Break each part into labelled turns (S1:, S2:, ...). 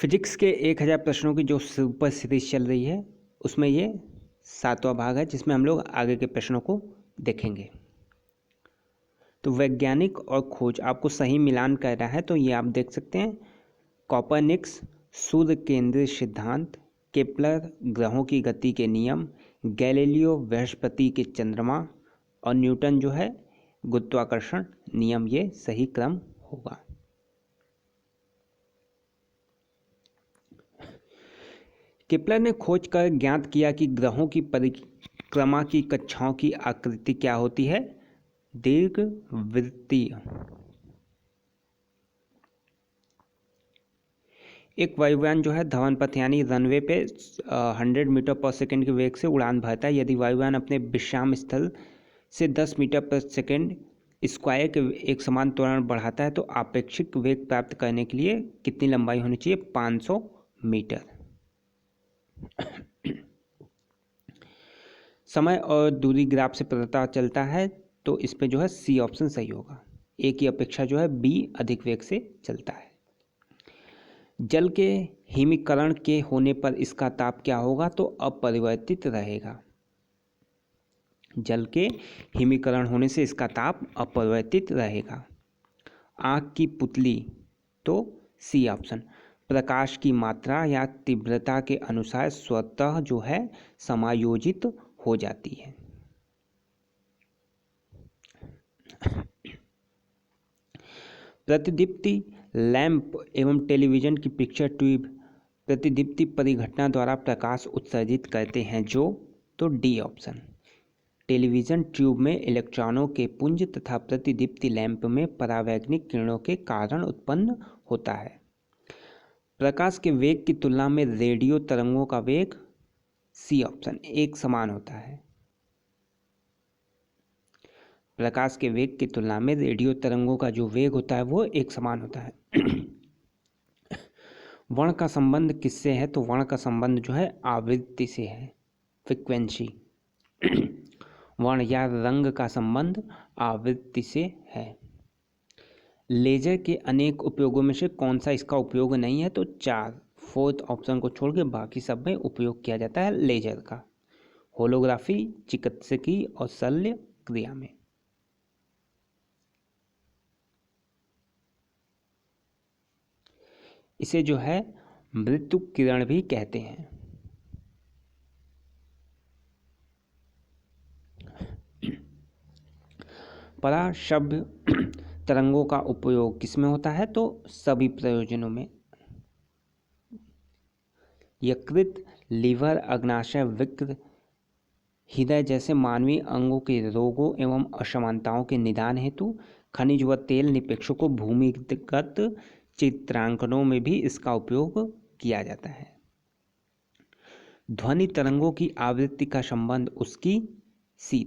S1: Physics के 1000 प्रश्नों की जो सुपर सीरीज चल रही है उसमें ये 7वां भाग है, जिसमें हम लोग आगे के प्रश्नों को देखेंगे। तो वैज्ञानिक और खोज आपको सही मिलान कर रहा है, तो ये आप देख सकते हैं। कोपरनिकस सूर्य केंद्रित सिद्धांत, केपलर ग्रहों की गति के नियम, गैलीलियो बृहस्पति के चंद्रमा और न्यूटन जो है गुरुत्वाकर्षण नियम, ये सही क्रम होगा। केपलर ने खोज कर ज्ञात किया कि ग्रहों की परिक्रमा की कक्षाओं की आकृति क्या होती है? दीर्घवृत्तीय। एक वायुयान जो है धवन पथ यानी रनवे पे 100 मीटर पर सेकंड के वेग से उड़ान भरता है। यदि वायुयान अपने विश्राम स्थल से 10 मीटर पर सेकंड स्क्वायर के एक समान त्वरण बढ़ाता है, तो आपेक्षिक वेग प्राप्त करने के लिए कितनी लंबाई होनी चाहिए? 500 मीटर। समय और दूरी ग्राफ से पता चलता है, तो इस पे जो है सी ऑप्शन सही होगा। ए की अपेक्षा जो है बी अधिक वेग से चलता है। जल के हिमीकरण के होने पर इसका ताप क्या होगा? तो अपरिवर्तित रहेगा। जल के हिमीकरण होने से इसका ताप अपरिवर्तित रहेगा। आँख की पुतली, तो सी ऑप्शन। प्रकाश की मात्रा या तीव्रता के अनुसार स्वतः जो है समायोजित हो जाती है। प्रतिदीप्ति लैंप एवं टेलीविजन की पिक्चर ट्यूब प्रतिदीप्ति परिघटना द्वारा प्रकाश उत्सर्जित करते हैं, जो तो डी ऑप्शन। टेलीविजन ट्यूब में इलेक्ट्रॉनों के पुंज तथा प्रतिदीप्ति लैंप में परावैंगनिक किरणों के कारण उत्पन्न होता है। प्रकाश के वेग की तुलना में रेडियो तरंगों का वेग, सी ऑप्शन, एक समान होता है। प्रकाश के वेग की तुलना में रेडियो तरंगों का जो वेग होता है वो एक समान होता है। वर्ण का संबंध किससे है? तो वर्ण का संबंध जो है आवृत्ति से है, फ्रीक्वेंसी। वर्ण या रंग का संबंध आवृत्ति से है। लेजर के अनेक उपयोगों में से कौन सा इसका उपयोग नहीं है? तो 4, 4th ऑप्शन को छोड़ के बाकी सब में उपयोग किया जाता है लेजर का। होलोग्राफी, चिकित्सकीय और शल्य क्रिया में। इसे जो है मृत्यु किरण भी कहते हैं। पराशब्द तरंगों का उपयोग किसमें होता है? तो सभी प्रयोजनों में। यकृत, लीवर, अग्नाशय, वृक्क, हृदय जैसे मानवीय अंगों के रोगों एवं असमानताओं के निदान हेतु खनिज व तेल निक्षेपों को भूमिगत चित्रांकनों में भी इसका उपयोग किया जाता है। ध्वनि तरंगों की आवृत्ति का संबंध उसकी सी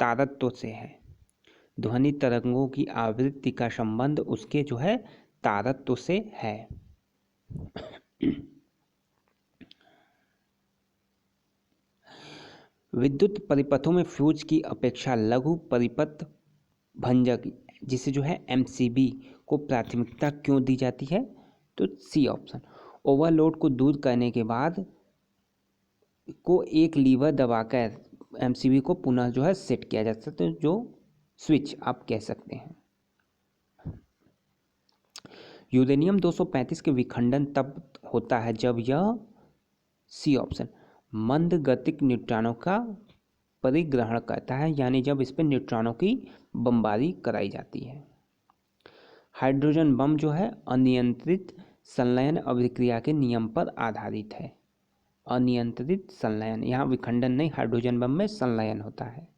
S1: तारत्व से है। ध्वनि तरंगों की आवृत्ति का संबंध उसके जो है तारत्व से है। विद्युत परिपथों में फ्यूज की अपेक्षा लघु परिपथ भंजक, जिसे जो है एमसीबी को प्राथमिकता क्यों दी जाती है? तो सी ऑप्शन। ओवरलोड को दूर करने के बाद को एक लीवर दबाकर एमसीबी को पुनः जो है सेट किया जा सकता है, जो स्विच आप कह सकते हैं। यूरेनियम 235 के विखंडन तब होता है जब यह, सी ऑप्शन, मंद गतिक न्यूट्रॉनों का परिग्रहण करता है, यानी जब इस पर न्यूट्रॉनों की बमबारी कराई जाती है। हाइड्रोजन बम जो है अनियंत्रित संलयन अभिक्रिया के नियम पर आधारित है। अनियंत्रित संलयन, यहाँ विखंडन नहीं, हाइड्रोजन बम में संलयन होता है।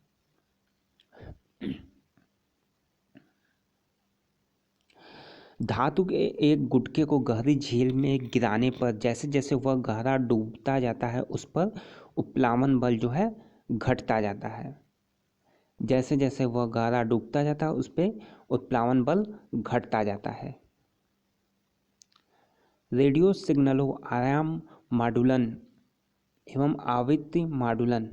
S1: धातु के एक गुटके को गहरी झील में गिराने पर जैसे जैसे वह गहरा डूबता जाता है, उस पर उपलावन बल जो है घटता जाता है। जैसे जैसे वह गहरा डूबता जाता है, उस पर उत्प्लावन बल घटता जाता है। रेडियो सिग्नलों आयाम मॉडुलन एवं आवृत्ति मॉडुलन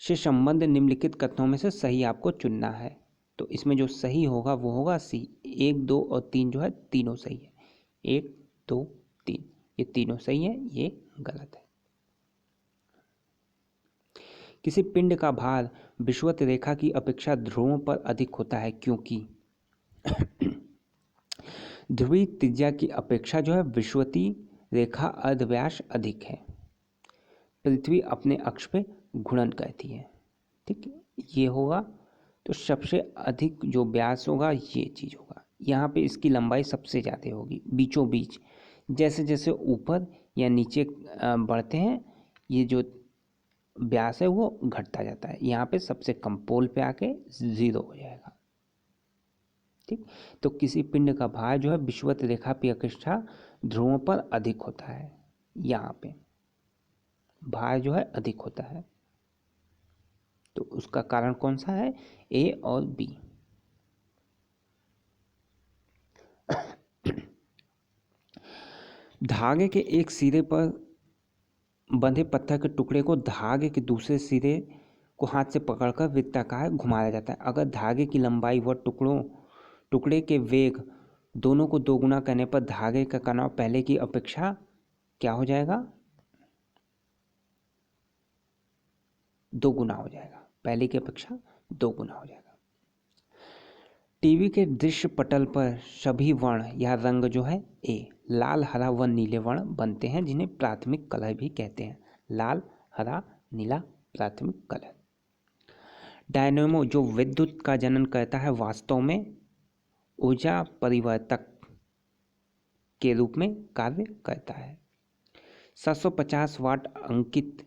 S1: से संबंध निम्नलिखित कथनों में से सही आपको चुनना है। तो इसमें जो सही होगा वो होगा सी। 1, 2 और 3 जो है तीनों सही है। 1, 2, 3। ये तीनों सही है, ये गलत है। किसी पिंड का भार विषुवत रेखा की अपेक्षा ध्रुवों पर अधिक होता है क्योंकि ध्रुवीय त्रिज्या की अपेक्षा जो है विषुवती रेखा अर्धव्यास अधिक है। पृथ्वी अपने अक्ष पे घूर्णन करती है, ठीक है, ये होगा। तो सबसे अधिक जो व्यास होगा ये चीज़ होगा। यहाँ पे इसकी लंबाई सबसे ज़्यादा होगी बीचों बीच। जैसे जैसे ऊपर या नीचे बढ़ते हैं ये जो व्यास है वो घटता जाता है। यहाँ पे सबसे कम पोल पे आके 0 हो जाएगा, ठीक। तो किसी पिंड का भार जो है विषुवत रेखा की अपेक्षा ध्रुवों पर अधिक होता है। यहाँ पे भार जो है अधिक होता है, तो उसका कारण कौन सा है, ए और बी। धागे के एक सिरे पर बंधे पत्थर के टुकड़े को धागे के दूसरे सिरे को हाथ से पकड़कर वृत्ताकार घुमाया जाता है। अगर धागे की लंबाई व टुकड़े के वेग दोनों को दोगुना करने पर धागे का तनाव पहले की अपेक्षा क्या हो जाएगा, दोगुना हो जाएगा, पहले की अपेक्षा दोगुना हो जाएगा। टीवी के दृश्य पटल पर सभी वर्ण या रंग जो है ए लाल, हरा व नीले वर्ण बनते हैं जिन्हें प्राथमिक कलर भी कहते हैं। लाल, हरा, नीला प्राथमिक कलर। डायनेमो जो विद्युत का जनन करता है वास्तव में ऊर्जा परिवर्तक के रूप में कार्य करता है। 750 वाट अंकित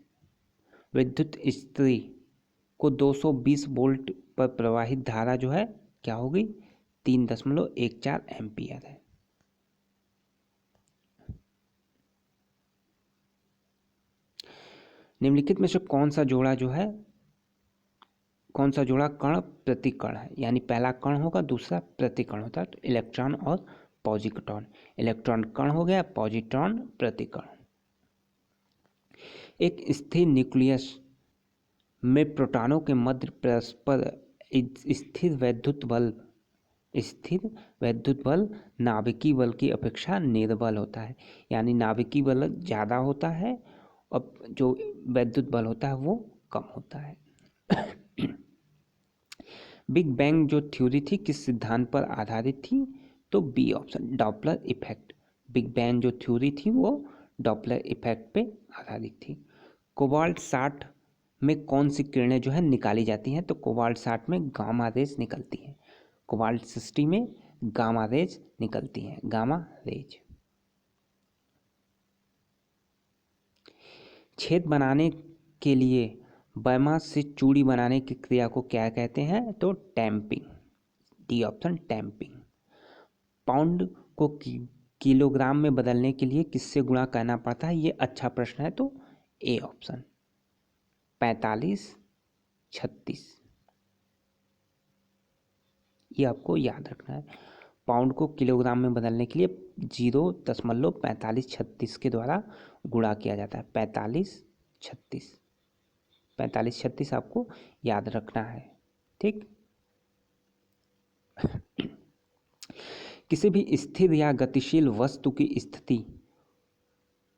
S1: विद्युत इस्त्री को 220 वोल्ट पर प्रवाहित धारा जो है क्या होगी, 3.14 एम्पियर है। निम्नलिखित में से कौन सा जोड़ा कण प्रतिकण है, यानी पहला कण होगा दूसरा प्रतिकण होता है। तो इलेक्ट्रॉन और पॉजिट्रॉन, इलेक्ट्रॉन कण हो गया, पॉजिट्रॉन प्रतिकण। एक स्थिर न्यूक्लियस में प्रोटॉनों के मध्य परस्पर स्थिर वैद्युत बल नाभिकीय बल की अपेक्षा निर्बल होता है, यानी नाभिकीय बल ज़्यादा होता है और जो वैद्युत बल होता है वो कम होता है। बिग बैंग जो थ्योरी थी किस सिद्धांत पर आधारित थी, तो B option, Doppler effect. Big bang जो थ्योरी थी वो डॉपलर इफेक्ट पे आधारित थी। कोबाल्ट 60 में कौन सी किरणें जो है निकाली जाती हैं, तो कोबाल्ट 60 में गामा रेज निकलती हैं। कोबाल्ट 60 में गामा रेज निकलती हैं, गामा रेज। छेद बनाने के लिए बैमा से चूड़ी बनाने की क्रिया को क्या कहते हैं, तो tamping, D option tamping. Pound को किलोग्राम में बदलने के लिए किससे गुणा करना पड़ता है, ये अच्छा प्रश्न है, तो ए ऑप्शन 45-36, ये आपको याद रखना है। पाउंड को किलोग्राम में बदलने के लिए 0.4536 के द्वारा गुणा किया जाता है। 45-36 आपको याद रखना है, ठीक। किसी भी स्थिर या गतिशील वस्तु की स्थिति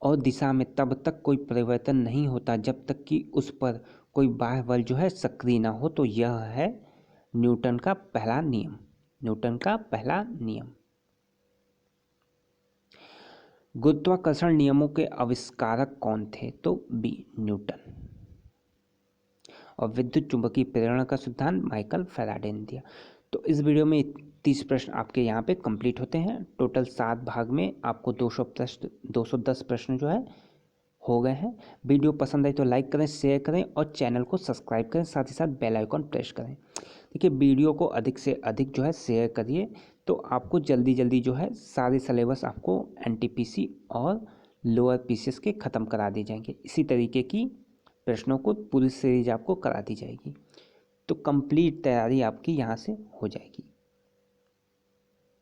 S1: और दिशा में तब तक कोई परिवर्तन नहीं होता जब तक कि उस पर कोई बाह्य बल जो है सक्रिय ना हो, तो यह है न्यूटन का पहला नियम। न्यूटन का पहला नियम। गुरुत्वाकर्षण नियमों के आविष्कारक कौन थे, तो बी न्यूटन। और विद्युत चुंबकीय प्रेरण का सिद्धांत माइकल फैराडे ने दिया। तो इस वीडियो में 30 प्रश्न आपके यहाँ पे कंप्लीट होते हैं। टोटल 7 भाग में आपको 210 प्रश्न जो है हो गए हैं। वीडियो पसंद आई तो लाइक करें, शेयर करें और चैनल को सब्सक्राइब करें, साथ ही साथ बेल आइकॉन प्रेस करें। देखिए वीडियो को अधिक से अधिक जो है शेयर करिए, तो आपको जल्दी जल्दी जो है सारे सिलेबस आपको एनटीपीसी और लोअर पीसीएस के ख़त्म करा दिए जाएंगे। इसी तरीके की प्रश्नों को पूरी सीरीज आपको करा दी जाएगी, तो कंप्लीट तैयारी आपकी यहाँ से हो जाएगी।